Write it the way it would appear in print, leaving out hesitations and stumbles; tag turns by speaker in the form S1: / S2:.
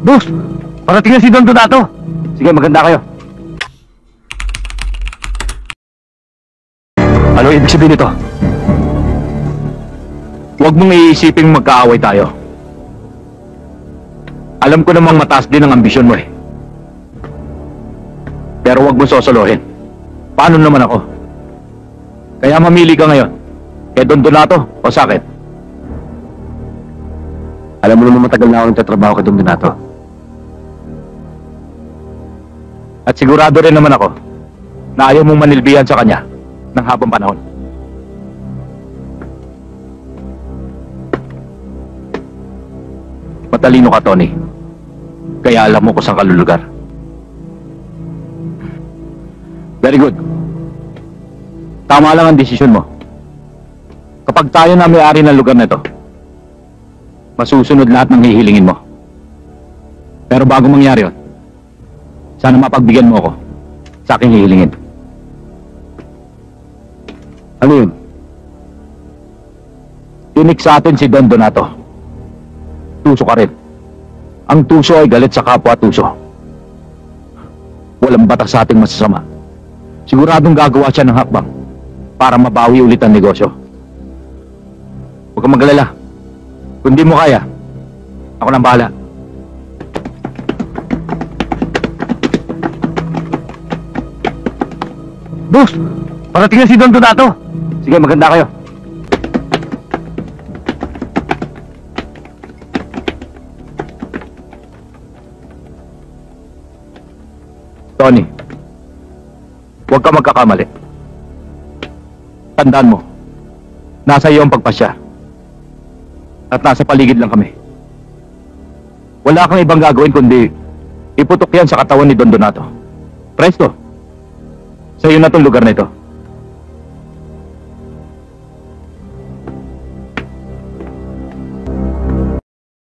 S1: Boss! Parating na si Don Donato! Sige, maganda kayo. Ano ibig sabihin nito? Huwag mong iisiping magkaaway tayo. Alam ko namang mataas din ang ambisyon mo eh. Pero huwag mo sosolohin. Paano naman ako? Kaya mamili ka ngayon. Kay Don Donato o sa akin? Alam mo naman matagal na ako nagtatrabaho kay Don Donato. At sigurado rin naman ako na ayaw mong manilbihan sa kanya ng habang panahon. Matalino ka, Tony. Kaya alam mo kung saan ka lulugar. Very good. Tama lang ang desisyon mo. Kapag tayo na may-ari ng lugar na ito, masusunod lahat ng hihilingin mo. Pero bago mangyari yun, sana mapagbigyan mo ako sa aking hihilingin. Ano yun? Tinik sa atin si Don Donato. Tuso ka rin. Ang tuso ay galit sa kapwa tuso. Walang batas sa ating masasama. Siguradong gagawa siya ng hakbang para mabawi ulit ang negosyo. Huwag kang mag-alala. Kung di mo kaya, ako nang bahala. Boss! Parating na si Don Donato! Sige, maganda kayo. Tony, huwag ka magkakamali. Tandaan mo, nasa iyo ang pagpasya. At nasa paligid lang kami. Wala kang ibang gagawin kundi iputok yan sa katawan ni Don Donato. Presto! Sa iyo na itong lugar na ito.